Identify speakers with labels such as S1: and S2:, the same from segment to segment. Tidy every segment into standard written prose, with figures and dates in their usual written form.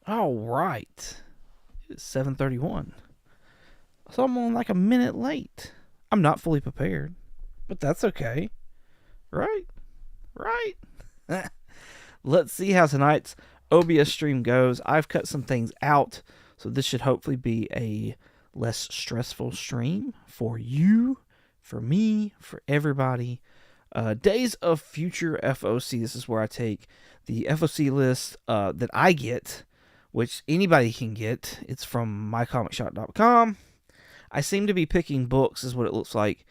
S1: All right. It's 7:31. So I'm on like a minute late. I'm not fully prepared, but that's okay. Right? Right? Let's see how tonight's OBS stream goes. I've cut some things out, so this should hopefully be a less stressful stream for you, for me, for everybody. Days of Future F.O.C. This is where I take the F.O.C. list that I get, which anybody can get. It's from mycomicshop.com. I seem to be picking books, is what it looks like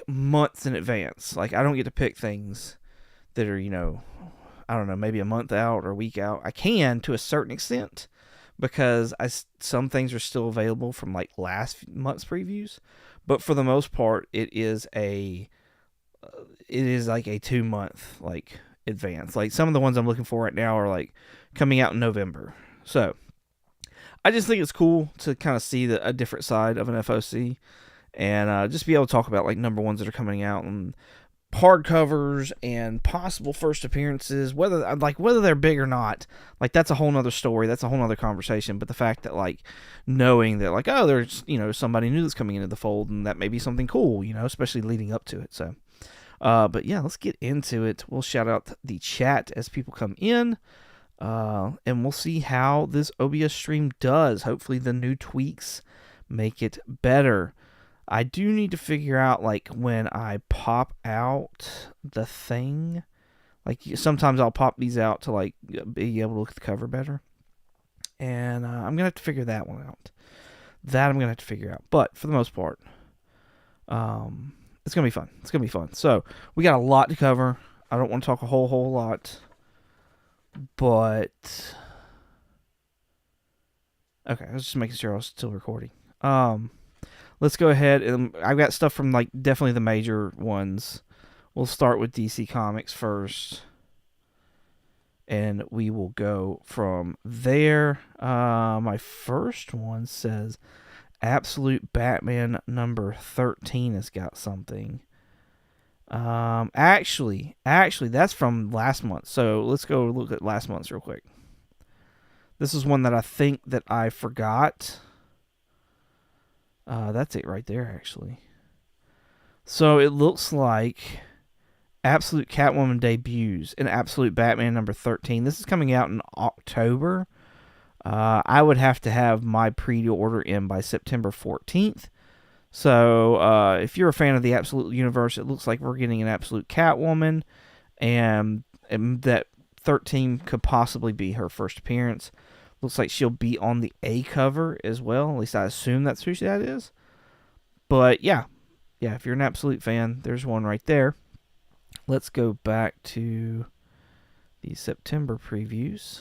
S1: months in advance. Like, I don't get to pick things that are, I don't know, maybe a month out or a week out. I can to a certain extent because some things are still available from like last month's previews, but for the most part, it is like a 2 month like advance. Like some of the ones I'm looking for right now are like coming out in November. So I just think it's cool to kind of see a different side of an F.O.C. and just be able to talk about like number ones that are coming out and hardcovers and possible first appearances, whether they're big or not. Like, that's a whole nother story. That's a whole nother conversation. But the fact that, like, knowing that, like, oh, there's, somebody new that's coming into the fold, and that may be something cool, especially leading up to it. So, but yeah, let's get into it. We'll shout out the chat as people come in, and we'll see how this OBS stream does. Hopefully the new tweaks make it better. I do need to figure out, like, when I pop out the thing. Like, sometimes I'll pop these out to, like, be able to look at the cover better. And I'm going to have to figure that one out. That I'm going to have to figure out. But, for the most part, it's going to be fun. It's going to be fun. So, we got a lot to cover. I don't want to talk a whole lot. But, okay, I was just making sure I was still recording. Let's go ahead, and I've got stuff from, like, definitely the major ones. We'll start with DC Comics first, and we will go from there. My first one says Absolute Batman number 13 has got something. Actually, that's from last month, so let's go look at last month's real quick. This is one that I think that I forgot. That's it right there, actually. So it looks like Absolute Catwoman debuts in Absolute Batman number 13. This is coming out in October. I would have to have my pre-order in by September 14th. So if you're a fan of the Absolute universe, it looks like we're getting an Absolute Catwoman, and that 13 could possibly be her first appearance. Looks like she'll be on the A cover as well. At least I assume that's who that is. But yeah, if you're an Absolute fan, there's one right there. Let's go back to the September previews.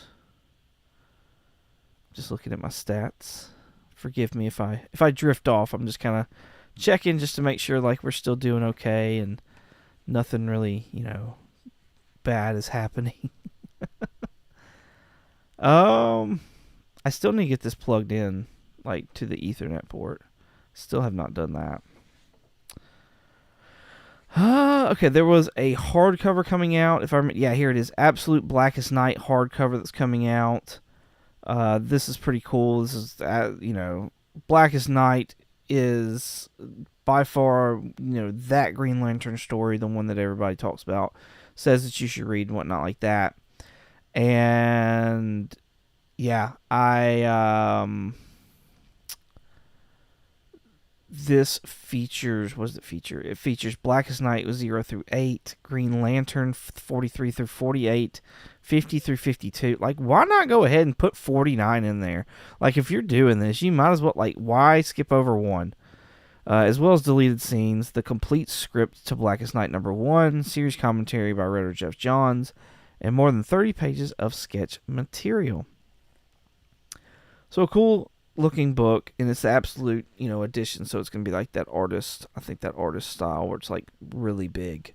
S1: Just looking at my stats. Forgive me if I drift off. I'm just kind of checking just to make sure like we're still doing okay and nothing really, bad is happening. I still need to get this plugged in, like, to the Ethernet port. Still have not done that. Okay, there was a hardcover coming out. Here it is. Absolute Blackest Night hardcover that's coming out. This is pretty cool. This is, Blackest Night is by far, that Green Lantern story, the one that everybody talks about, says that you should read and whatnot like that. And yeah, this features, it features Blackest Night with 0 through 8, Green Lantern 43 through 48, 50 through 52. Like, why not go ahead and put 49 in there? Like, if you're doing this, you might as well, like, why skip over one? As well as deleted scenes, the complete script to Blackest Night number 1, series commentary by writer Jeff Johns, and more than 30 pages of sketch material. So a cool looking book, and it's the Absolute, edition, so it's going to be like that artist style where it's like really big.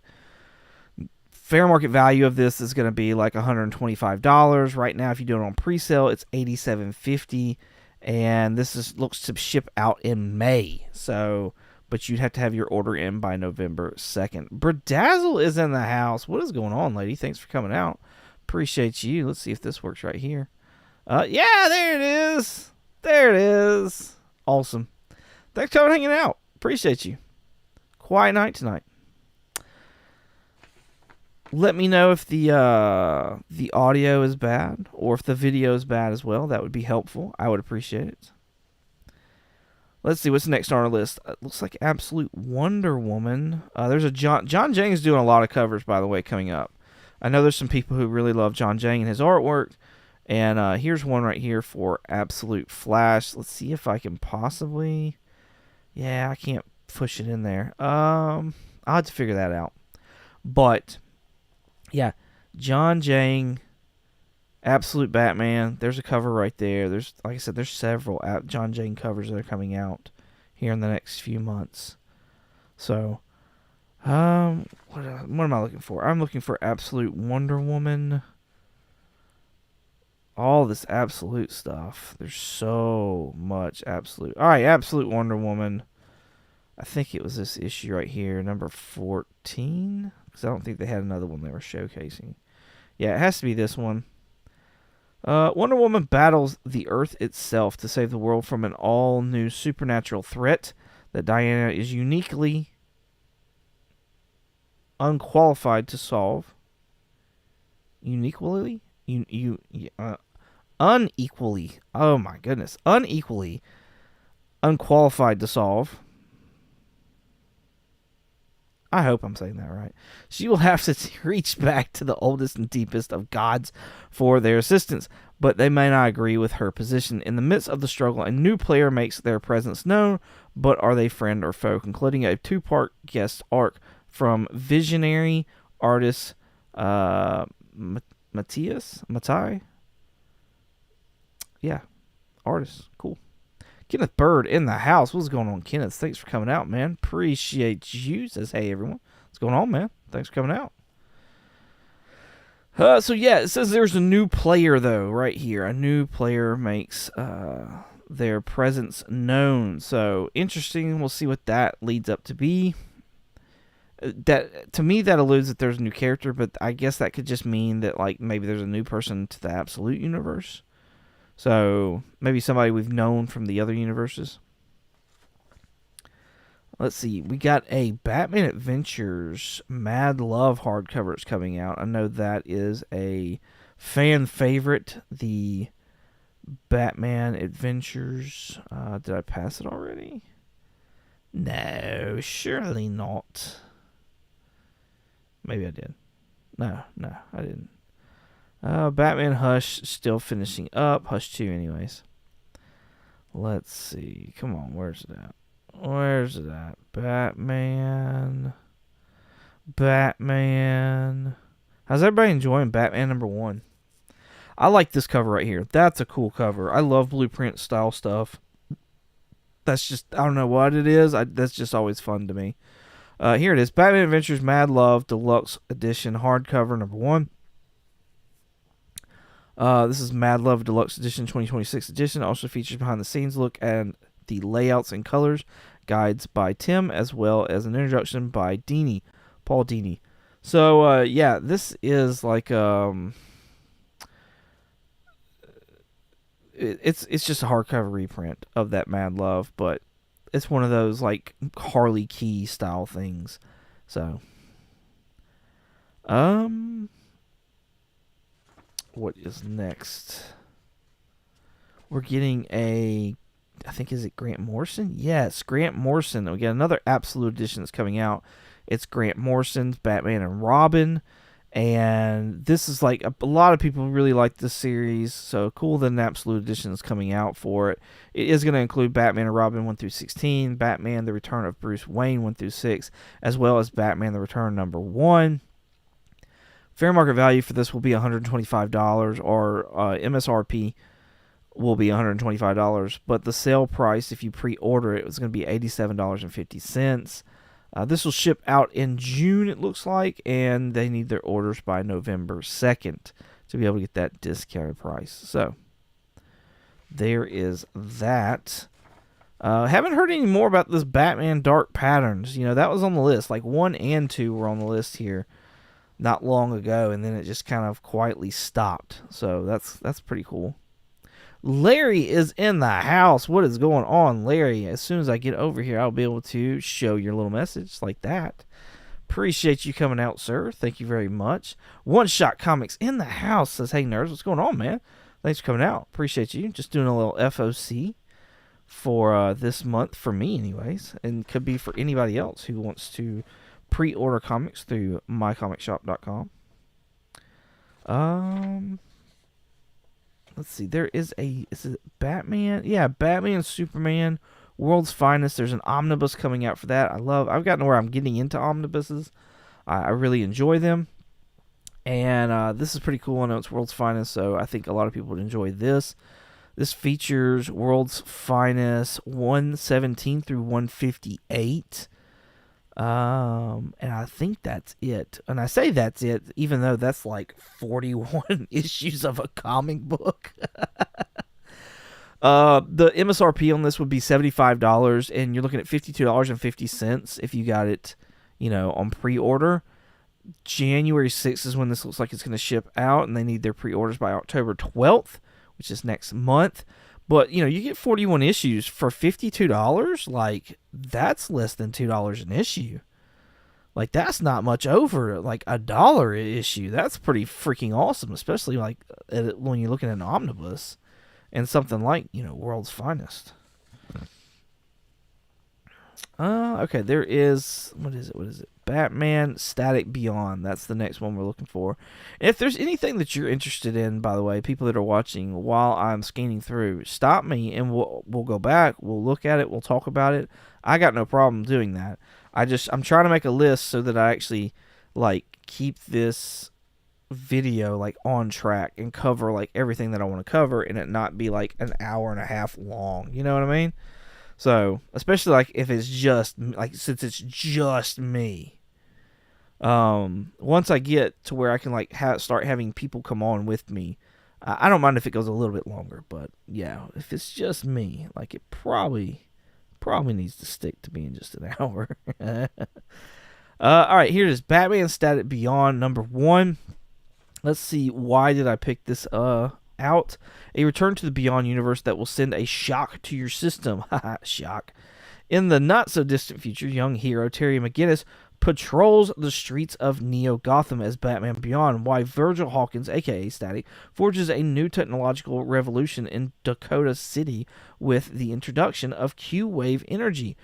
S1: Fair market value of this is going to be like $125. Right now, if you do it on pre-sale, it's $87.50, and this looks to ship out in May. So, but you'd have to have your order in by November 2nd. Berdazzle is in the house. What is going on, lady? Thanks for coming out. Appreciate you. Let's see if this works right here. Yeah, there it is. There it is. Awesome. Thanks for hanging out. Appreciate you. Quiet night tonight. Let me know if the audio is bad or if the video is bad as well. That would be helpful. I would appreciate it. Let's see what's next on our list. It looks like Absolute Wonder Woman. There's a John Jang is doing a lot of covers, by the way, coming up. I know there's some people who really love John Jang and his artwork. And here's one right here for Absolute Flash. Let's see if I can possibly... Yeah, I can't push it in there. I'll have to figure that out. But... yeah, John Jang, Absolute Batman. There's a cover right there. There's, like I said, there's several John Jang covers that are coming out here in the next few months. So, what am I looking for? I'm looking for Absolute Wonder Woman. All this Absolute stuff. There's so much Absolute. All right, Absolute Wonder Woman. I think it was this issue right here, number 14. Because I don't think they had another one they were showcasing. Yeah, it has to be this one. Wonder Woman battles the Earth itself to save the world from an all-new supernatural threat that Diana is uniquely unqualified to solve. Unequally? Unequally. Oh my goodness. Unequally unqualified to solve. I hope I'm saying that right. She will have to reach back to the oldest and deepest of gods for their assistance, but they may not agree with her position. In the midst of the struggle, a new player makes their presence known, but are they friend or foe? Concluding a 2-part guest arc from visionary artist Matai? Yeah, artist. Cool. Kenneth Bird in the house. What's going on, Kenneth? Thanks for coming out, man. Appreciate you. Says, hey, everyone. What's going on, man? Thanks for coming out. So, yeah, it says there's a new player, though, right here. A new player makes their presence known. So, interesting. We'll see what that leads up to be. That to me, that alludes that there's a new character, but I guess that could just mean that, like, maybe there's a new person to the Absolute universe. So, maybe somebody we've known from the other universes. Let's see. We got a Batman Adventures Mad Love hardcover that's coming out. I know that is a fan favorite. The Batman Adventures. Did I pass it already? No, surely not. Maybe I did. No, I didn't. Batman Hush still finishing up. Hush 2 anyways. Let's see. Come on, where's it at? Where's it at? Batman. How's everybody enjoying Batman number 1? I like this cover right here. That's a cool cover. I love blueprint style stuff. That's just, I don't know what it is. That's just always fun to me. Here it is. Batman Adventures Mad Love Deluxe Edition hardcover number 1. This is Mad Love Deluxe Edition 2026 edition. Also features behind the scenes look at the layouts and colors, guides by Tim, as well as an introduction by Paul Dini. So yeah, this is like it's just a hardcover reprint of that Mad Love, but it's one of those like Harley Key style things. So what is next? We're getting I think, is it Grant Morrison? Yes, Grant Morrison. We got another Absolute edition that's coming out. It's Grant Morrison's Batman and Robin. And this is like, a lot of people really like this series. So cool that an Absolute edition is coming out for it. It is going to include Batman and Robin 1 through 16, Batman The Return of Bruce Wayne 1 through 6, as well as Batman The Return number 1. Fair market value for this will be $125, or MSRP will be $125, but the sale price, if you pre-order it, was going to be $87.50. This will ship out in June, it looks like, and they need their orders by November 2nd to be able to get that discounted price. So, there is that. Haven't heard any more about this Batman Dark Patterns. You know, that was on the list. Like 1 and 2 were on the list here not long ago, and then it just kind of quietly stopped. So, that's pretty cool. Larry is in the house. What is going on, Larry? As soon as I get over here, I'll be able to show your little message like that. Appreciate you coming out, sir. Thank you very much. One Shot Comics in the house says, hey, nerds, what's going on, man? Thanks for coming out. Appreciate you. Just doing a little F.O.C. for this month, for me anyways, and could be for anybody else who wants to pre-order comics through mycomicshop.com. Let's see. There is it Batman? Yeah, Batman, Superman, World's Finest. There's an omnibus coming out for that. I've gotten to where I'm getting into omnibuses. I really enjoy them. And this is pretty cool. I know it's World's Finest, so I think a lot of people would enjoy this. This features World's Finest 117 through 158. And I think that's it. And I say that's it, even though that's like 41 issues of a comic book. The MSRP on this would be $75, and you're looking at $52.50 if you got it, on pre-order. January 6th is when this looks like it's going to ship out, and they need their pre-orders by October 12th, which is next month. But, you get 41 issues for $52. Like, that's less than $2 an issue. Like, that's not much over, like, $1 an issue. That's pretty freaking awesome, especially, like, when you're looking at an omnibus and something like, World's Finest. Okay, there is, what is it? Batman Static Beyond. That's the next one we're looking for. And if there's anything that you're interested in, by the way, people that are watching while I'm scanning through, stop me and we'll go back, we'll look at it, we'll talk about it. I got no problem doing that. I'm trying to make a list so that I actually, like, keep this video, like, on track and cover, like, everything that I want to cover, and it not be, like, an hour and a half long. You know what I mean? So, especially, like, if it's just, like, since it's just me. Once I get to where I can, like, start having people come on with me, I don't mind if it goes a little bit longer, but, yeah, if it's just me, like, it probably needs to stick to being just an hour. All right, here it is, Batman Static Beyond, number 1. Let's see, why did I pick this out? A return to the Beyond universe that will send a shock to your system. Haha, shock. In the not-so-distant future, young hero Terry McGinnis patrols the streets of Neo-Gotham as Batman Beyond, while Virgil Hawkins, a.k.a. Static, forges a new technological revolution in Dakota City with the introduction of Q-Wave energy.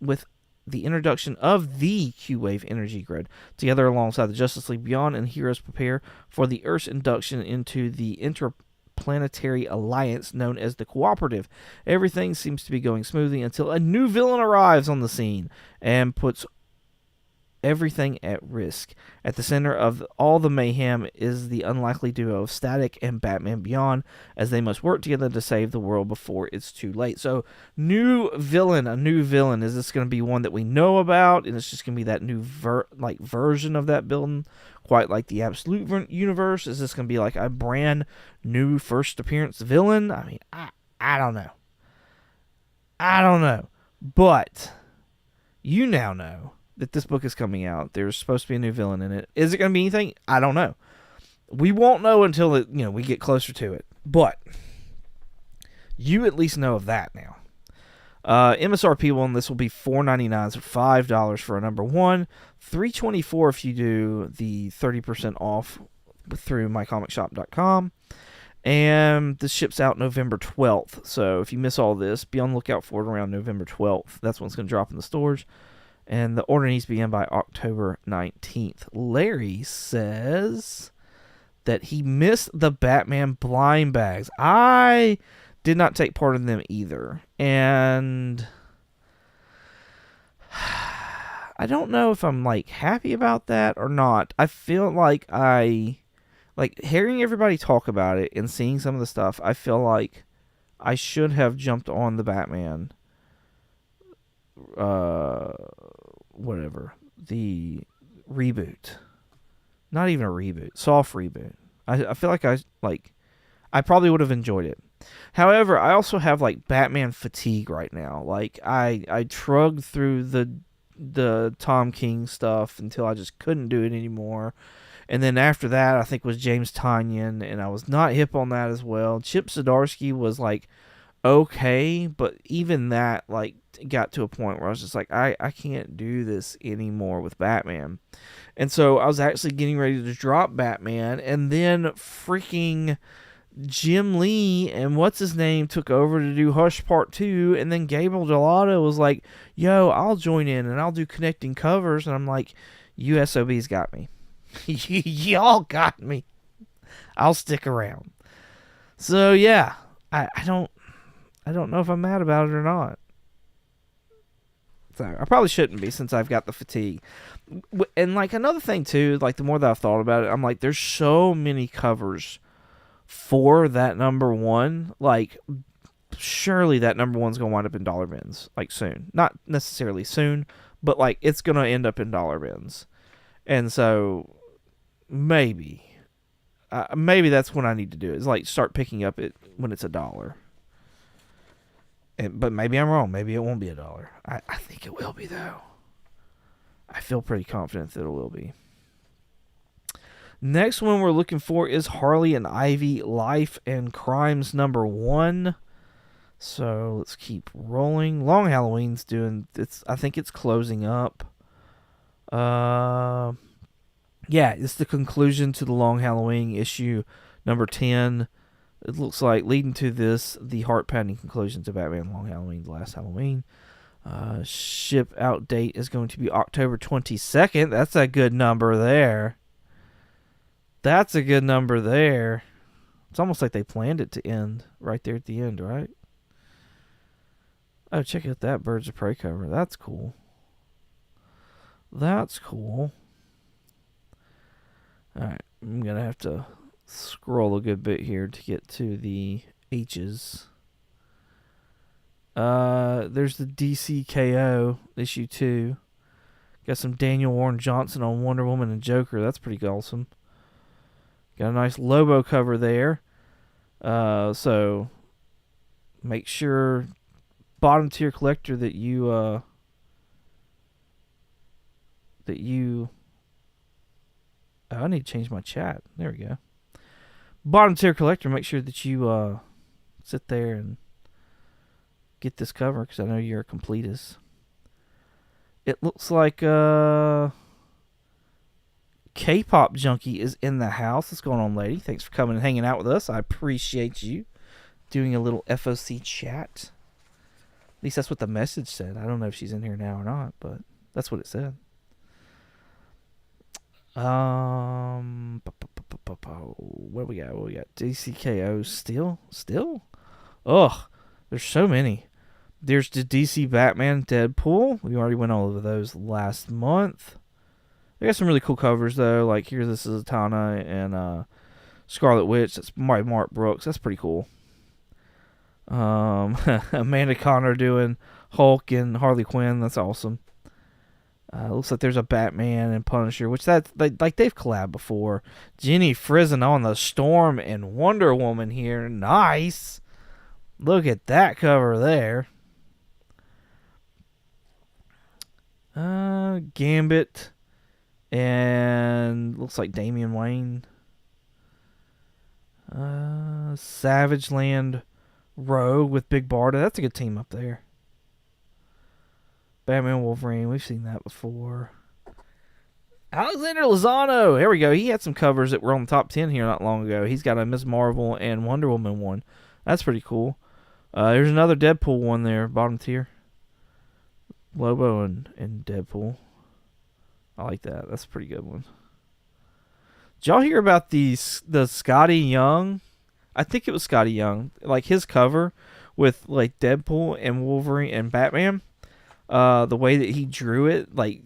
S1: With the introduction of the Q-Wave energy grid, together alongside the Justice League Beyond and heroes prepare for the Earth's induction into the interplanetary alliance known as the Cooperative. Everything seems to be going smoothly until a new villain arrives on the scene and puts everything at risk. At the center of all the mayhem is the unlikely duo of Static and Batman Beyond, as they must work together to save the world before it's too late. So, a new villain. Is this going to be one that we know about, and it's just going to be that new version of that villain, quite like the Absolute universe? Is this going to be like a brand new first appearance villain? I mean, I don't know. But you now know that this book is coming out. There's supposed to be a new villain in it. Is it going to be anything? I don't know. We won't know until we get closer to it. But you at least know of that now. MSRP on this will be $4.99, so $5 for a number 1, $3.24 if you do the 30% off through mycomicshop.com. And this ships out November 12th. So if you miss all this, be on the lookout for it around November 12th. That's when it's going to drop in the stores. And the order needs to be in by October 19th. Larry says that he missed the Batman blind bags. I did not take part in them either. And I don't know if I'm, like, happy about that or not. I feel like hearing everybody talk about it and seeing some of the stuff, I feel like I should have jumped on the Batman the reboot. Not even a reboot, soft reboot. I feel like I probably would have enjoyed it. However, I also have, like, Batman fatigue right now. Like, I trugged through the Tom King stuff until I just couldn't do it anymore. And then after that, I think was James Tynion, and I was not hip on that as well. Chip Zdarsky was like okay, but even that like got to a point where I was just like, I can't do this anymore with Batman. And so I was actually getting ready to drop Batman, and then freaking Jim Lee and what's his name took over to do Hush Part 2, and then Gabriel Dell'Otto was like, yo, I'll join in and I'll do connecting covers. And I'm like, you SOBs got me. Y'all got me. I'll stick around. So yeah, I don't know if I'm mad about it or not. So I probably shouldn't be, since I've got the fatigue. And like another thing too, like the more that I've thought about it, I'm like, there's so many covers for that number one. Like surely that number one's gonna wind up in dollar bins like soon. Not necessarily soon, but like it's gonna end up in dollar bins. And so maybe that's what I need to do, is like start picking up it when it's $1. But maybe I'm wrong. Maybe it won't be $1. I think it will be, though. I feel pretty confident that it will be. Next one we're looking for is Harley and Ivy Life and Crimes number 1. So let's keep rolling. Long Halloween's doing it's. I think it's closing up. Yeah, it's the conclusion to the Long Halloween issue number 10. It looks like, leading to this, the heart-pounding conclusion to Batman Long Halloween, The Last Halloween. Ship out date is going to be October 22nd. That's a good number there. It's almost like they planned it to end right there at the end, right? Oh, check out that Birds of Prey cover. That's cool. Alright, I'm going to have to scroll a good bit here to get to the H's. There's the DCKO issue 2. Got some Daniel Warren Johnson on Wonder Woman and Joker. That's pretty awesome. Got a nice Lobo cover there. So make sure, bottom tier collector, that you oh, I need to change my chat. There we go. Bottom tier collector, make sure that you sit there and get this cover, because I know you're a completist. It looks like K-pop junkie is in the house. What's going on, lady? Thanks for coming and hanging out with us. I appreciate you doing a little F.O.C. chat. At least that's what the message said. I don't know if she's in here now or not, but that's what it said. What do we got? DCKO still? Ugh, there's so many. There's the DC Batman Deadpool. We already went all over those last month. They got some really cool covers though. Like here, this is Zatanna and Scarlet Witch. That's by Mark Brooks. That's pretty cool. Amanda Conner doing Hulk and Harley Quinn. That's awesome. Looks like there's a Batman and Punisher, which they've collabed before. Jenny Frison on the Storm and Wonder Woman here. Nice. Look at that cover there. Gambit and looks like Damian Wayne. Savage Land Rogue with Big Barda. That's a good team up there. Batman Wolverine, we've seen that before. Alexander Lozano, here we go. He had some covers that were on the top 10 here not long ago. He's got a Ms. Marvel and Wonder Woman one. That's pretty cool. There's another Deadpool one there, bottom tier. Lobo and Deadpool. I like that. That's a pretty good one. Did y'all hear about the Scotty Young? I think it was Scotty Young. Like his cover with like Deadpool and Wolverine and Batman. The way that he drew it, like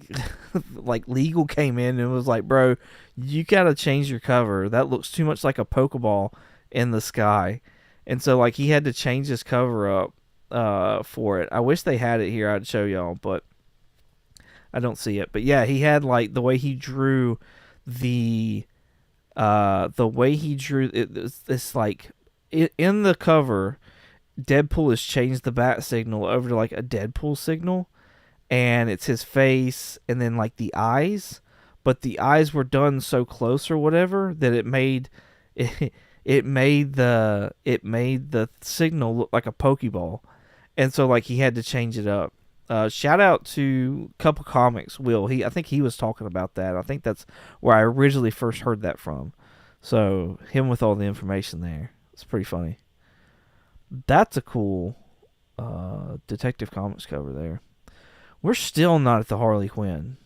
S1: Legal came in and was like, bro, you gotta change your cover. That looks too much like a Pokeball in the sky. And so like he had to change his cover up for it. I wish they had it here. I'd show y'all, but I don't see it. But yeah, he had like the way he drew the way he drew it's like in the cover, Deadpool has changed the bat signal over to like a Deadpool signal, and it's his face and then like the eyes, but the eyes were done so close or whatever that it made the signal look like a Pokeball, and so like he had to change it up. Shout out to Couple Comics, Will. I think he was talking about that. I think that's where I originally first heard that from. So him with all the information there. It's pretty funny. That's a cool Detective Comics cover there. We're still not at the Harley Quinn.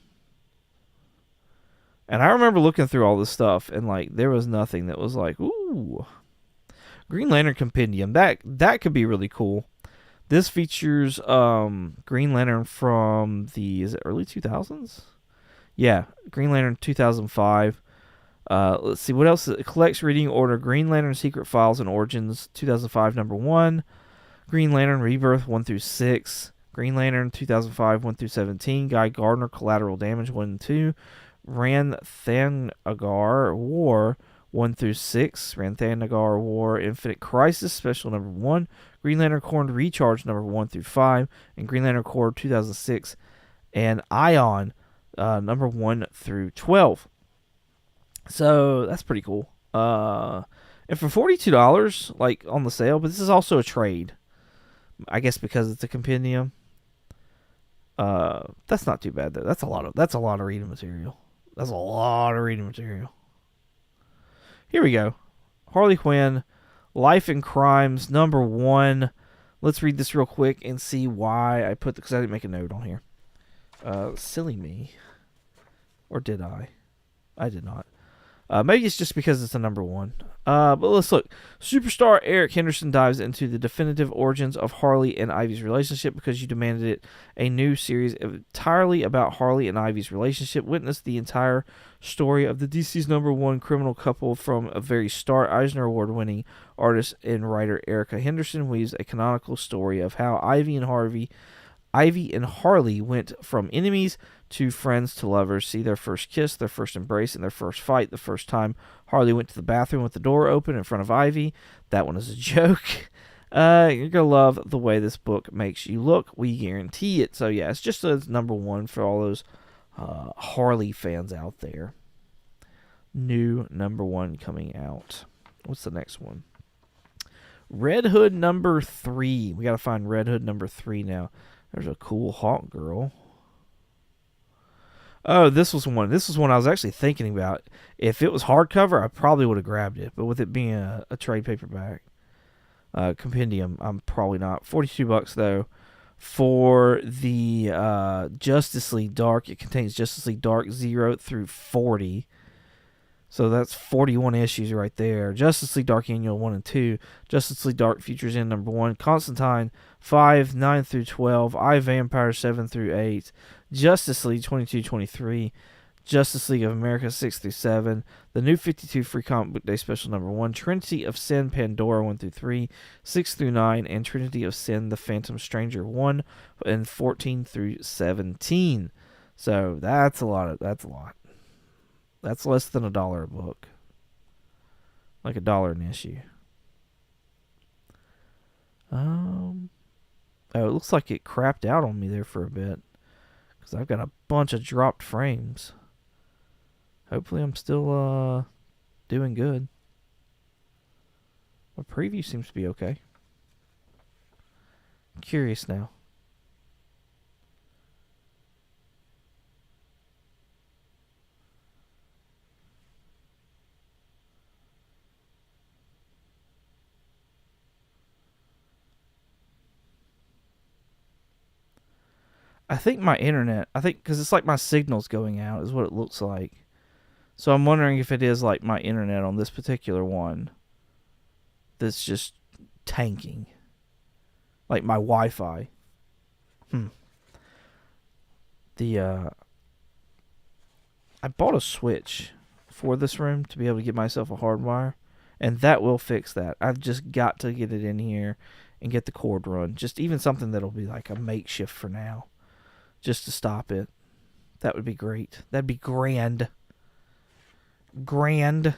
S1: And I remember looking through all this stuff and like there was nothing that was like, ooh. Green Lantern Compendium. That could be really cool. This features Green Lantern from is it early 2000s? Yeah, Green Lantern 2005. Let's see, what else? It collects reading order Green Lantern Secret Files and Origins 2005 number 1. Green Lantern Rebirth 1 through 6. Green Lantern 2005 1 through 17. Guy Gardner Collateral Damage 1 and 2. Ranthanagar War 1 through 6. Ranthanagar War Infinite Crisis Special number 1. Green Lantern Corps Recharge number 1 through 5. And Green Lantern Corps 2006. And Ion number 1 through 12. So that's pretty cool. And for $42, like on the sale, but this is also a trade. I guess because it's a compendium. That's not too bad though. That's a lot of reading material. That's a lot of reading material. Here we go. Harley Quinn, Life and Crimes, number 1. Let's read this real quick and see why I put because I didn't make a note on here. Silly me. Or did I? I did not. Maybe it's just because it's a number 1. But let's look. Superstar Eric Henderson dives into the definitive origins of Harley and Ivy's relationship because you demanded it. A new series entirely about Harley and Ivy's relationship. Witness the entire story of the DC's number 1 criminal couple from a very start. Eisner Award-winning artist and writer Erica Henderson weaves a canonical story of how Ivy and Harley went from enemies to friends to lovers, see their first kiss, their first embrace, and their first fight. The first time Harley went to the bathroom with the door open in front of Ivy. That one is a joke. You're going to love the way this book makes you look. We guarantee it. So, yeah, it's just a number 1 for all those Harley fans out there. New number 1 coming out. What's the next one? Red Hood number 3. We got to find Red Hood number 3 now. There's a cool Hawk Girl. Oh, this was one. This was one I was actually thinking about. If it was hardcover, I probably would have grabbed it. But with it being a trade paperback compendium, I'm probably not. $42 though. For the Justice League Dark, it contains Justice League Dark 0 through 40. So that's 41 issues right there. Justice League Dark Annual 1 and 2. Justice League Dark Futures in number 1. Constantine 5, 9 through 12. I Vampire 7 through 8. Justice League 22-23. Justice League of America 6 through 7. The New 52 Free Comic Book Day Special number 1. Trinity of Sin Pandora 1 through 3. 6 through 9. And Trinity of Sin The Phantom Stranger 1 and 14 through 17. So that's a lot. That's less than $1 a book. Like $1 an issue. Oh, it looks like it crapped out on me there for a bit. Because I've got a bunch of dropped frames. Hopefully I'm still doing good. My preview seems to be okay. I'm curious now. I think my internet, because it's like my signal's going out is what it looks like. So I'm wondering if it is like my internet on this particular one that's just tanking. Like my Wi-Fi. I bought a switch for this room to be able to get myself a hardwire, and that will fix that. I've just got to get it in here and get the cord run. Just even something that'll be like a makeshift for now. Just to stop it. That would be great. That'd be grand. Grand.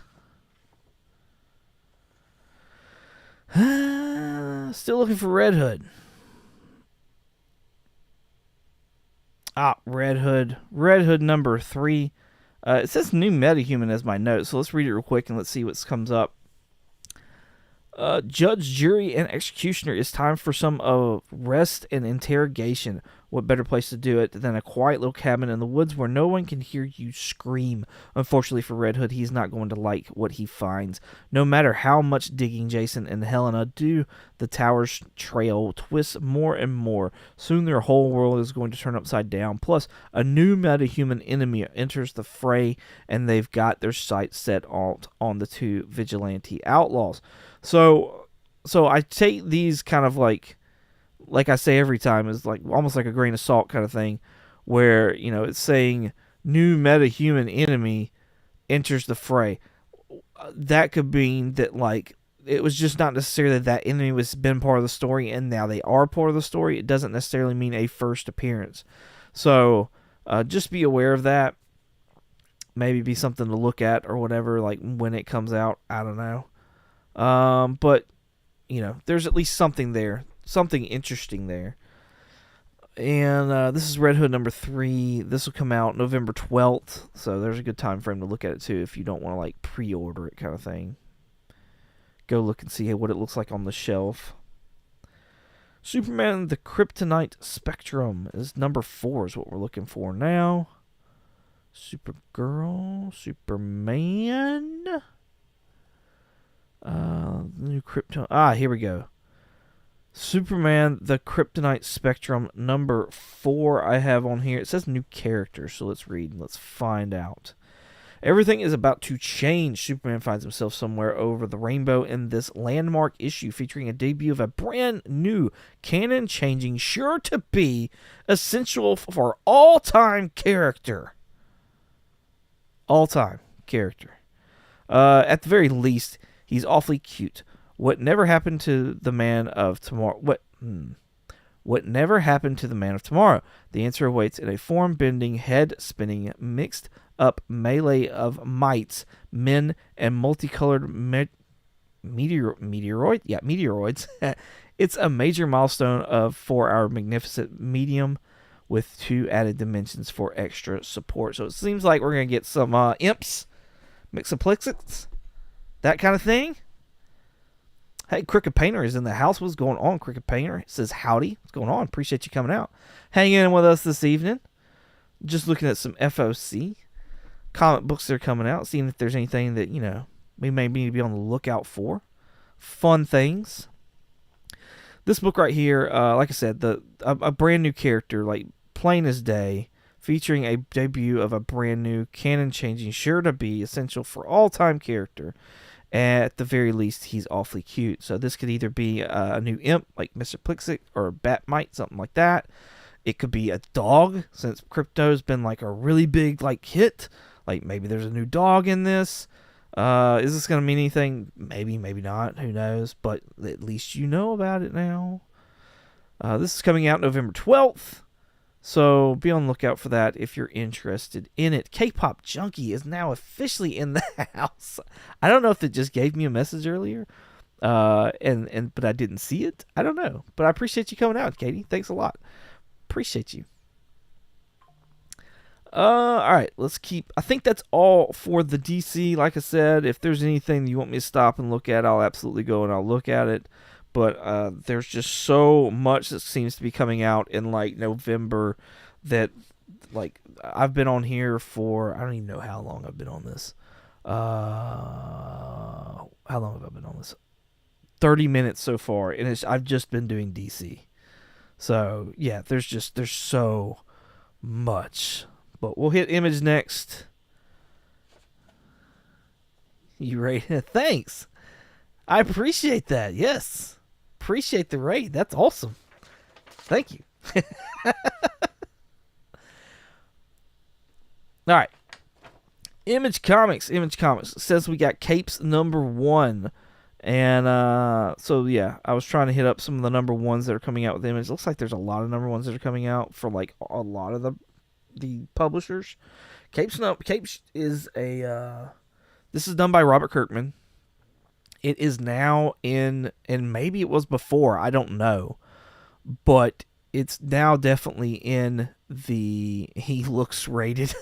S1: Still looking for Red Hood. Red Hood. Red Hood number 3. It says new metahuman as my note, so let's read it real quick and let's see what comes up. Judge, jury, and executioner. It's time for some rest and interrogation. What better place to do it than a quiet little cabin in the woods where no one can hear you scream? Unfortunately for Red Hood, he's not going to like what he finds. No matter how much digging Jason and Helena do, the tower's trail twists more and more. Soon their whole world is going to turn upside down. Plus, a new metahuman enemy enters the fray, and they've got their sights set on the two vigilante outlaws. So I take these kind of like I say every time, is like almost like a grain of salt kind of thing, where, you know, it's saying new metahuman enemy enters the fray. That could mean that, like, it was just not necessarily that enemy was been part of the story and now they are part of the story. It doesn't necessarily mean a first appearance. So just be aware of that. Maybe be something to look at or whatever, like when it comes out. I don't know. But, you know, there's at least something there. Something interesting there. And this is Red Hood number 3. This will come out November 12th. So there's a good time frame to look at it too if you don't want to like pre-order it kind of thing. Go look and see what it looks like on the shelf. Superman the Kryptonite Spectrum is number 4 is what we're looking for now. Supergirl, Superman. New Krypton. Here we go. Superman the Kryptonite Spectrum number 4 I have on here. It says new character, so let's read and let's find out. Everything is about to change. Superman finds himself somewhere over the rainbow in this landmark issue featuring a debut of a brand new canon-changing, sure to be essential for all-time character. All-time character. At the very least, he's awfully cute. What never happened to the man of tomorrow? What never happened to the man of tomorrow? The answer awaits in a form-bending, head-spinning, mixed-up melee of mites, men, and multicolored meteoroids. It's a major milestone for our magnificent medium, with 2 added dimensions for extra support. So it seems like we're gonna get some imps, mixoplexits, that kind of thing. Hey, Cricket Painter is in the house. What's going on, Cricket Painter? It says, howdy. What's going on? Appreciate you coming out. Hanging in with us this evening. Just looking at some F.O.C. comic books that are coming out. Seeing if there's anything that, you know, we may need to be on the lookout for. Fun things. This book right here, like I said, a brand new character, like plain as day, featuring a debut of a brand new canon-changing, sure to be essential for all-time character. At the very least, he's awfully cute. So this could either be a new imp, like Mr. Plixit, or Batmite, something like that. It could be a dog, since Crypto's been like a really big like hit. Like maybe there's a new dog in this. Is this going to mean anything? Maybe, maybe not. Who knows? But at least you know about it now. This is coming out November 12th. So be on the lookout for that if you're interested in it. K-Pop Junkie is now officially in the house. I don't know if it just gave me a message earlier, but I didn't see it. I don't know, but I appreciate you coming out, Katie. Thanks a lot. Appreciate you. All right, let's keep. I think that's all for the DC. Like I said, if there's anything you want me to stop and look at, I'll absolutely go and I'll look at it. But there's just so much that seems to be coming out in like November that, like, I've been on here for, I don't even know how long I've been on this. How long have I been on this? 30 minutes so far, and I've just been doing DC. So yeah, there's so much. But we'll hit Image next. You ready? Thanks. I appreciate that. Yes. Appreciate the raid. That's awesome. Thank you. All right. Image Comics. Image Comics says we got Capes number 1. And so, yeah, I was trying to hit up some of the number 1s that are coming out with Image. Looks like there's a lot of number 1s that are coming out for like a lot of the publishers. Capes is this is done by Robert Kirkman. It is now in, and maybe it was before, I don't know, but it's now definitely in the he looks rated.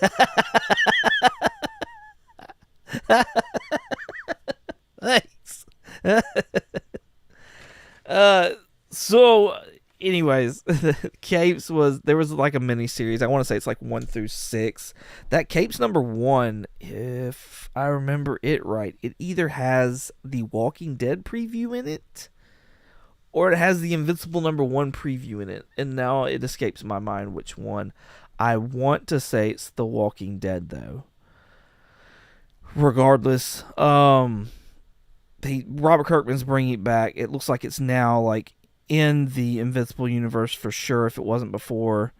S1: Thanks. uh, so, anyways, Capes there was like a mini series. I want to say it's like 1 through 6. That Capes #1, if I remember it right, it either has the Walking Dead preview in it, or it has the Invincible #1 preview in it. And now it escapes my mind which one. I want to say it's The Walking Dead though. Regardless, Robert Kirkman's bringing it back. It looks like it's now like in the Invincible universe for sure, if it wasn't before.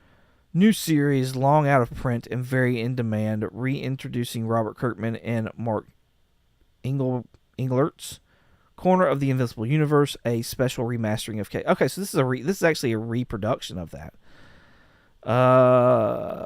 S1: New series, long out of print and very in demand, reintroducing Robert Kirkman and Mark Englert's corner of the Invincible universe, a special remastering of Okay, so this is actually a reproduction of that.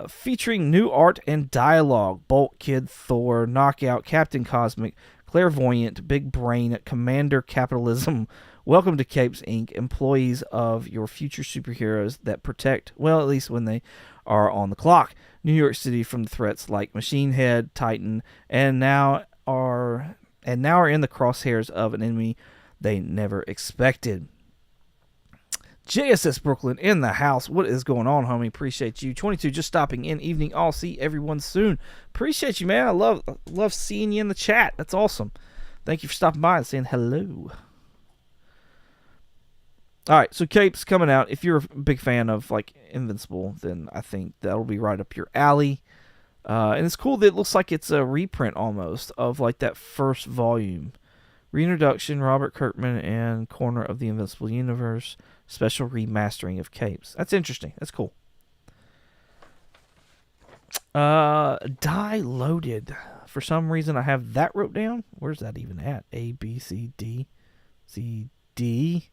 S1: Featuring new art and dialogue. Bolt, Kid, Thor, Knockout, Captain Cosmic, Clairvoyant, Big Brain, Commander Capitalism. Welcome to Capes Inc., employees of your future superheroes that protect, well, at least when they are on the clock, New York City from threats like Machine Head, Titan, and now are in the crosshairs of an enemy they never expected. JSS Brooklyn in the house. What is going on, homie? Appreciate you. 22 just stopping in. Evening. I'll see everyone soon. Appreciate you, man. I love seeing you in the chat. That's awesome. Thank you for stopping by and saying hello. All right, so Capes coming out. If you're a big fan of like Invincible, then I think that'll be right up your alley. And it's cool that it looks like it's a reprint almost of like that first volume. Reintroduction, Robert Kirkman and Corner of the Invincible Universe. Special remastering of Capes. That's interesting. That's cool. Die Loaded. For some reason, I have that wrote down. Where's that even at? A, B, C, D. C, D.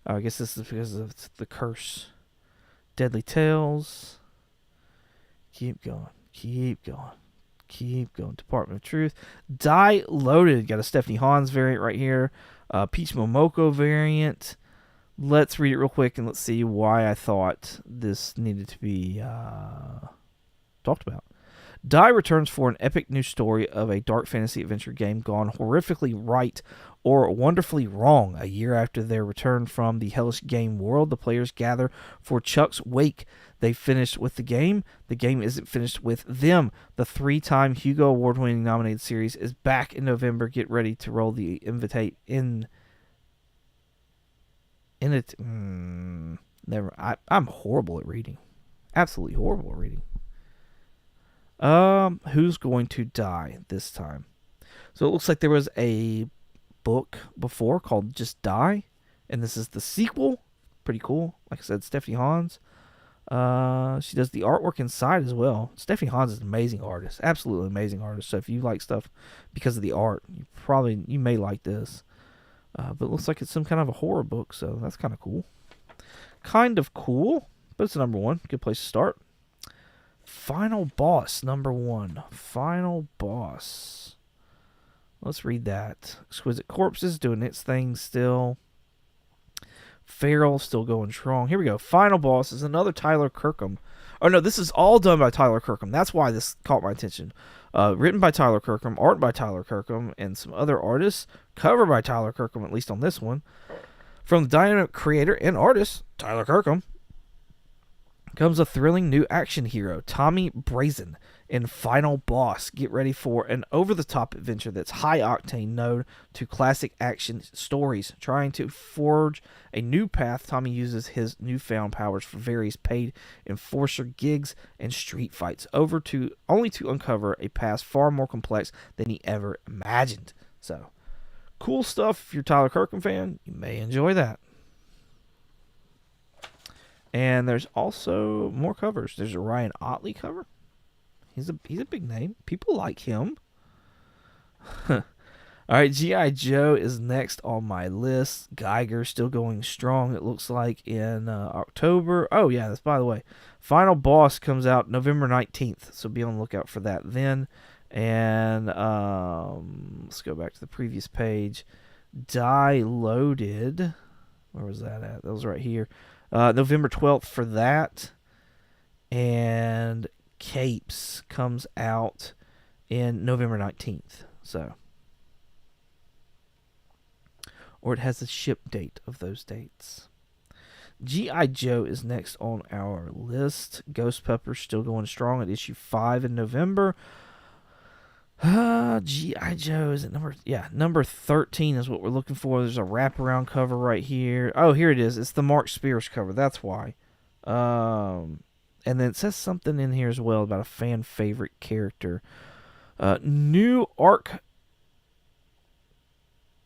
S1: Oh, I guess this is because of the curse. Deadly Tales. Keep going. Keep going. Keep going. Department of Truth. Die Loaded. Got a Stephanie Hans variant right here. Peach Momoko variant. Let's read it real quick and let's see why I thought this needed to be talked about. Die returns for an epic new story of a dark fantasy adventure game gone horrifically right or wonderfully wrong. A year after their return from the hellish game world, the players gather for Chuck's wake. They finished with the game. The game isn't finished with them. The 3-time Hugo Award-winning nominated series is back in November. Get ready to roll the invitate in it. Never. I'm horrible at reading. Absolutely horrible at reading. Who's going to die this time? So it looks like there was a book before called Just Die, and this is the sequel. Pretty cool. Like I said, Stephanie Hans. She does the artwork inside as well. Stephanie Hans is an amazing artist. Absolutely amazing artist. So if you like stuff because of the art, you may like this. But it looks like it's some kind of a horror book, so that's kind of cool. Kind of cool, but it's #1. Good place to start. Final Boss, #1. Final Boss. Let's read that. Exquisite Corpses doing its thing still. Feral still going strong. Here we go. Final Boss is another Tyler Kirkham. Oh, no, this is all done by Tyler Kirkham. That's why this caught my attention. Written by Tyler Kirkham, art by Tyler Kirkham, and some other artists. Cover by Tyler Kirkham, at least on this one. From the dynamic creator and artist, Tyler Kirkham, comes a thrilling new action hero, Tommy Brazen, in Final Boss. Get ready for an over-the-top adventure that's high-octane node to classic action stories. Trying to forge a new path, Tommy uses his newfound powers for various paid enforcer gigs and street fights, only to uncover a past far more complex than he ever imagined. So, cool stuff. If you're a Tyler Kirkham fan, you may enjoy that. And there's also more covers. There's a Ryan Otley cover. He's a big name. People like him. All right, G.I. Joe is next on my list. Geiger still going strong, it looks like, in October. Oh, yeah, that's by the way. Final Boss comes out November 19th, so be on the lookout for that then. And let's go back to the previous page. Die Loaded. Where was that at? That was right here. November 12th for that. And Capes comes out in November 19th. So, or it has a ship date of those dates. G.I. Joe is next on our list. Ghost Pepper still going strong at issue 5 in November. G.I. Joe is at number 13 is what we're looking for. There's a wraparound cover right here. Oh, here it is. It's the Mark Spears cover. That's why. And then it says something in here as well about a fan favorite character. New arc.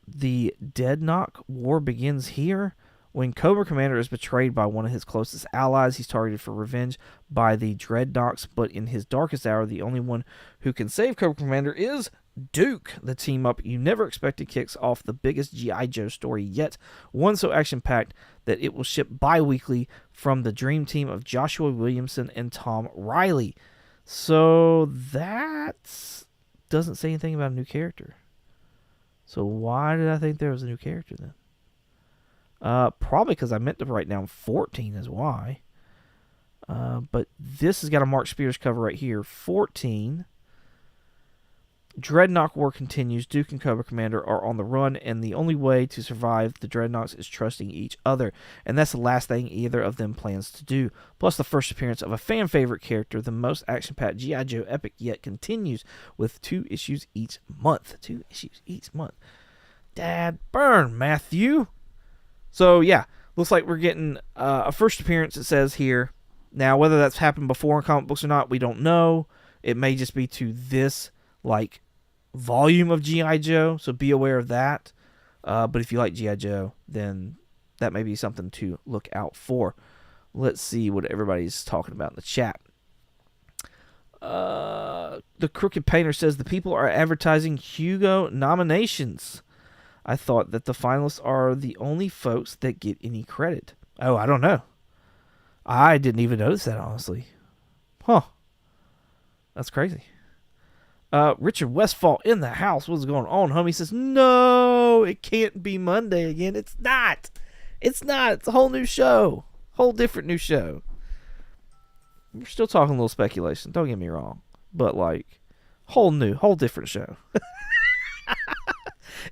S1: The Deadknock War begins here. When Cobra Commander is betrayed by one of his closest allies, he's targeted for revenge by the Dreadnoks, but in his darkest hour, the only one who can save Cobra Commander is Duke. The team-up you never expected kicks off the biggest G.I. Joe story yet, one so action-packed that it will ship bi-weekly from the dream team of Joshua Williamson and Tom Riley. So that doesn't say anything about a new character. So why did I think there was a new character then? Probably because I meant to write down 14 is why. But this has got a Mark Spears cover right here. 14. Dreadnought War continues. Duke and Cobra Commander are on the run, and the only way to survive the Dreadnoughts is trusting each other. And that's the last thing either of them plans to do. Plus, the first appearance of a fan favorite character, the most action-packed G.I. Joe epic yet, continues with 2 issues each month. 2 issues each month. Dad burn, Matthew. So, yeah, looks like we're getting a first appearance, it says here. Now, whether that's happened before in comic books or not, we don't know. It may just be to this, volume of G.I. Joe, so be aware of that. But if you like G.I. Joe, then that may be something to look out for. Let's see what everybody's talking about in the chat. The Crooked Painter says the people are advertising Hugo nominations. I thought that the finalists are the only folks that get any credit. Oh, I don't know. I didn't even notice that, honestly. Huh. That's crazy. Richard Westfall in the house. What's going on, homie? He says, no, it can't be Monday again. It's not. It's not. It's a whole new show. Whole different new show. We're still talking a little speculation. Don't get me wrong. But, whole different show.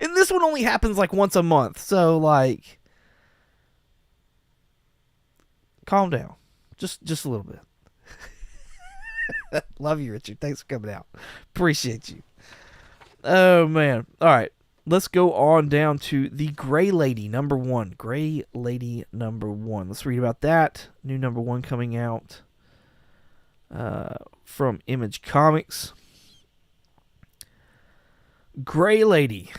S1: And this one only happens once a month. So calm down. Just a little bit. Love you, Richard. Thanks for coming out. Appreciate you. Oh, man. All right. Let's go on down to the Gray Lady number 1. Gray Lady number 1. Let's read about that. New number 1 coming out from Image Comics. Gray Lady,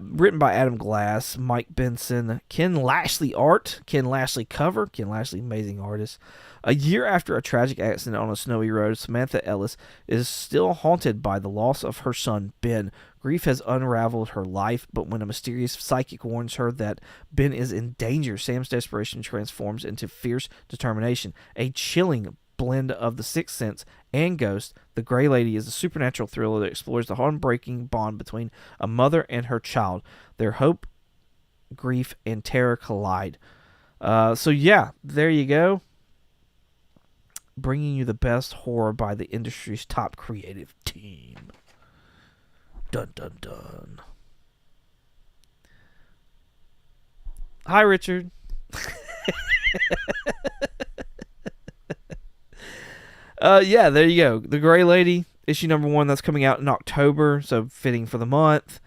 S1: written by Adam Glass, Mike Benson, Ken Lashley art, Ken Lashley cover, Ken Lashley, amazing artist. A year after a tragic accident on a snowy road, Samantha Ellis is still haunted by the loss of her son, Ben. Grief has unraveled her life, but when a mysterious psychic warns her that Ben is in danger, Sam's desperation transforms into fierce determination. A chilling blend of The Sixth Sense and Ghost, The Gray Lady is a supernatural thriller that explores the heartbreaking bond between a mother and her child. Their hope, grief, and terror collide. So yeah, there you go. Bringing you the best horror by the industry's top creative team. Dun dun dun. Hi, Richard. Yeah, there you go. The Gray Lady, issue number 1, that's coming out in October, so fitting for the month.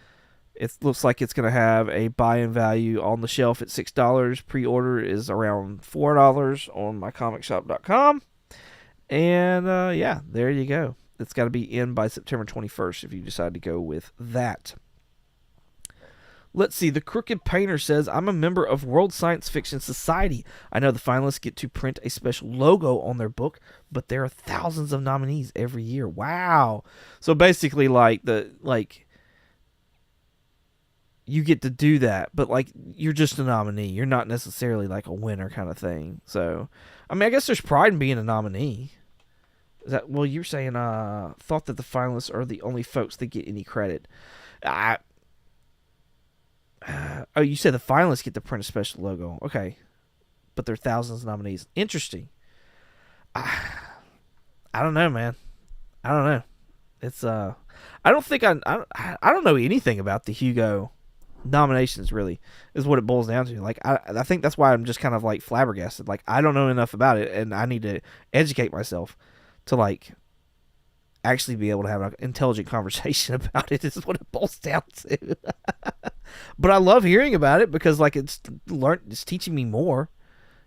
S1: It looks like it's going to have a buy-in value on the shelf at $6. Pre-order is around $4 on mycomicshop.com. And, yeah, there you go. It's got to be in by September 21st if you decide to go with that. Let's see. The Crooked Painter says, I'm a member of World Science Fiction Society. I know the finalists get to print a special logo on their book, but there are thousands of nominees every year. Wow. So basically, you get to do that, but you're just a nominee. You're not necessarily a winner kind of thing. So, I guess there's pride in being a nominee. Is that, well, you're saying, thought that the finalists are the only folks that get any credit. Oh, you said the finalists get to print a special logo. Okay. But there are thousands of nominees. Interesting. I don't know, man. I don't know. It's I don't think I don't know anything about the Hugo nominations, really, is what it boils down to. Like, I think that's why I'm just kind of like flabbergasted. Like, I don't know enough about it, and I need to educate myself to like actually be able to have an intelligent conversation about it. Is what it boils down to. But I love hearing about it because like it's teaching me more.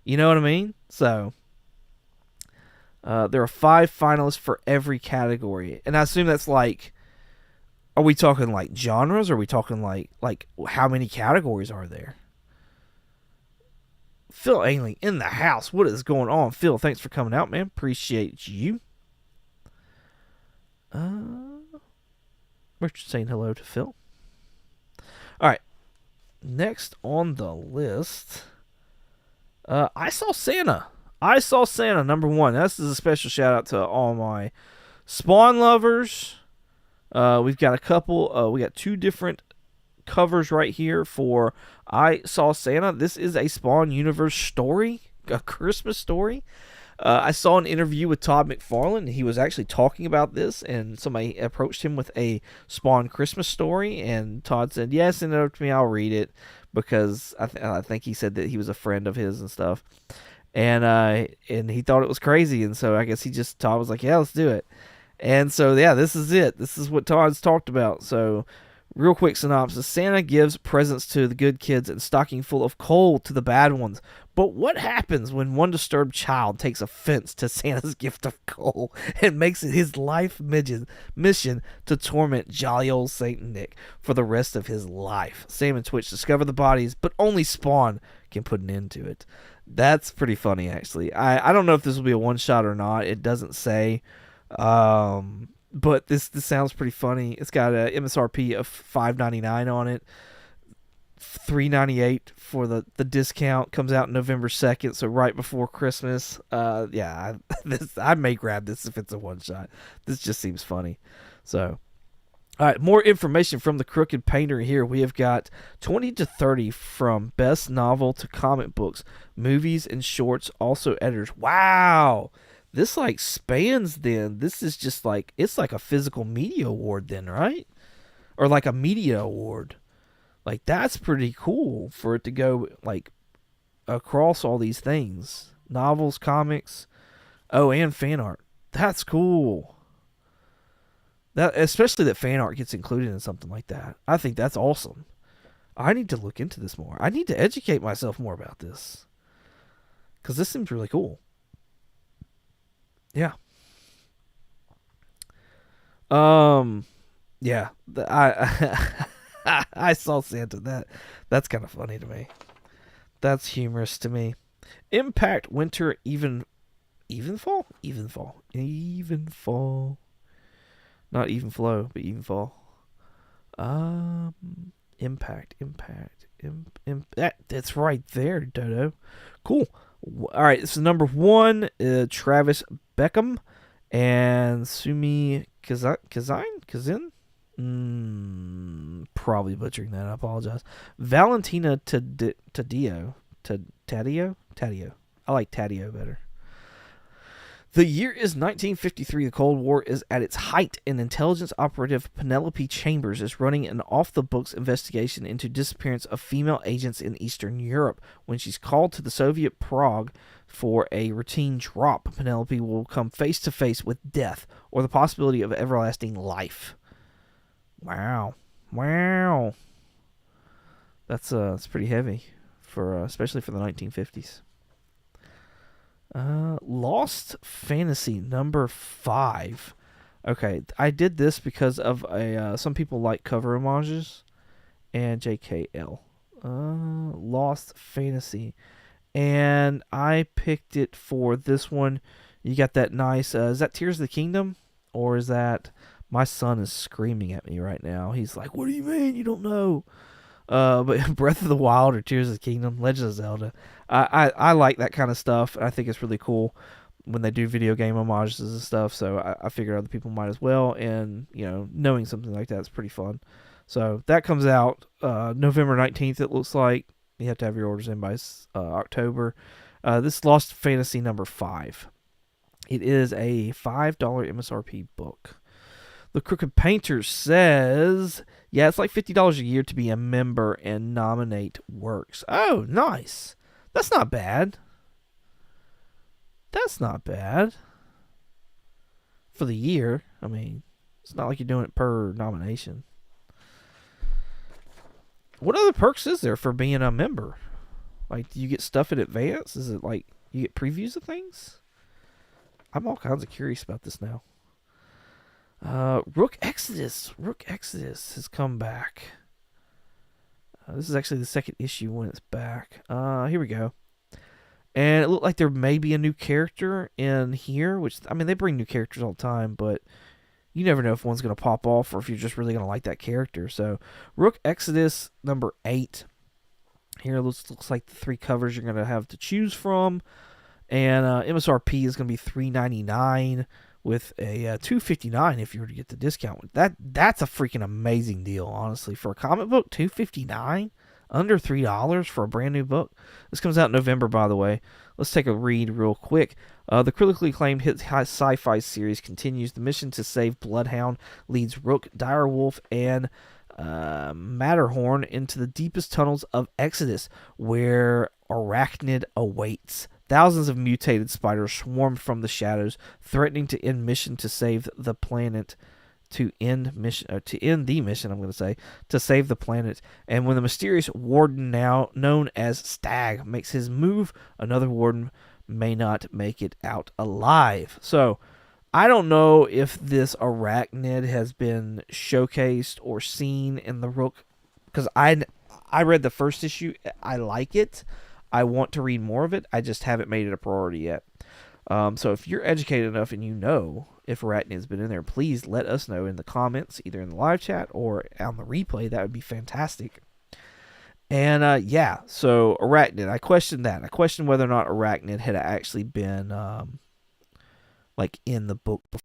S1: You know what I mean? So there are 5 finalists for every category, and I assume that's like, are we talking like genres? Or are we talking like how many categories are there? Phil Ainley in the house. What is going on, Phil? Thanks for coming out, man. Appreciate you. We're just saying hello to Phil. All right. Next on the list, I Saw Santa. I Saw Santa, number 1. This is a special shout out to all my Spawn lovers. We've got a couple. We got 2 different covers right here for I Saw Santa. This is a Spawn Universe story, a Christmas story. I saw an interview with Todd McFarlane. He was actually talking about this, and somebody approached him with a Spawn Christmas story, and Todd said, "Yeah, send it over to me. I'll read it," because I think he said that he was a friend of his and stuff, and he thought it was crazy, and so I guess Todd was like, "Yeah, let's do it," and so yeah, this is it. This is what Todd's talked about. So, real quick synopsis: Santa gives presents to the good kids and stocking full of coal to the bad ones. But what happens when one disturbed child takes offense to Santa's gift of coal and makes it his life mission to torment jolly old Saint Nick for the rest of his life? Sam and Twitch discover the bodies, but only Spawn can put an end to it. That's pretty funny, actually. I don't know if this will be a one-shot or not. It doesn't say. But this sounds pretty funny. It's got a MSRP of $5.99 on it. $3.98 for the discount. Comes out November 2nd, so right before Christmas. I may grab this if it's a one shot. This just seems funny. So, all right, more information from the Crooked Painter here. We have got 20 to 30 from best novel to comic books, movies, and shorts. Also editors. Wow, this like spans. Then this is just like, it's like a physical media award then, right? Or like a media award. Like, that's pretty cool for it to go, like, across all these things. Novels, comics, and fan art. That's cool. Especially that fan art gets included in something like that. I think that's awesome. I need to look into this more. I need to educate myself more about this. Because this seems really cool. Yeah. Yeah. I Saw Santa. That's kind of funny to me. That's humorous to me. Impact Winter Evenfall. Not even flow, but even fall. Impact. That's right there, Dodo. Cool. All right, this is number 1. Travis Beckham and Sumi Kazin. Probably butchering that. I apologize. Valentina Taddeo. I like Taddeo better. The year is 1953. The Cold War is at its height, and intelligence operative Penelope Chambers is running an off-the-books investigation into disappearance of female agents in Eastern Europe. When she's called to the Soviet Prague for a routine drop, Penelope will come face-to-face with death or the possibility of everlasting life. Wow. That's pretty heavy for especially for the 1950s. Lost Fantasy number 5. Okay, I did this because of some people like cover homages and JKL. Lost Fantasy, and I picked it for this one. You got that nice. Is that Tears of the Kingdom, or is that? My son is screaming at me right now. He's like, "What do you mean you don't know?" But Breath of the Wild or Tears of the Kingdom, Legend of Zelda. I like that kind of stuff. I think it's really cool when they do video game homages and stuff. So I figure other people might as well. And, knowing something like that is pretty fun. So that comes out November 19th, it looks like. You have to have your orders in by October. This Lost Fantasy number 5. It is a $5 MSRP book. The Crooked Painter says, yeah, it's like $50 a year to be a member and nominate works. Oh, nice. That's not bad. That's not bad. For the year. I mean, it's not like you're doing it per nomination. What other perks is there for being a member? Like, do you get stuff in advance? Is it like you get previews of things? I'm all kinds of curious about this now. Rook Exodus. Rook Exodus has come back. This is actually the second issue when it's back. Here we go. And it looked like there may be a new character in here, which, I mean, they bring new characters all the time, but you never know if one's going to pop off or if you're just really going to like that character. So, Rook Exodus number 8. Here looks like the 3 covers you're going to have to choose from. And MSRP is going to be $3.99 with a $2.59 if you were to get the discount. That's a freaking amazing deal, honestly. For a comic book, $2.59? Under $3 for a brand new book. This comes out in November, by the way. Let's take a read real quick. The critically acclaimed hit sci-fi series continues. The mission to save Bloodhound leads Rook, Direwolf, and Matterhorn into the deepest tunnels of Exodus, where Arachnid awaits. Thousands of mutated spiders swarm from the shadows, threatening to end mission to save the planet. To end the mission, I'm going to say, to save the planet. And when the mysterious warden, now known as Stag, makes his move, another warden may not make it out alive. So, I don't know if this Arachnid has been showcased or seen in the Rook, because I read the first issue. I like it. I want to read more of it. I just haven't made it a priority yet. So if you're educated enough and you know if Arachnid's been in there, please let us know in the comments, either in the live chat or on the replay. That would be fantastic. And yeah, so Arachnid, I questioned that. I questioned whether or not Arachnid had actually been like in the book before.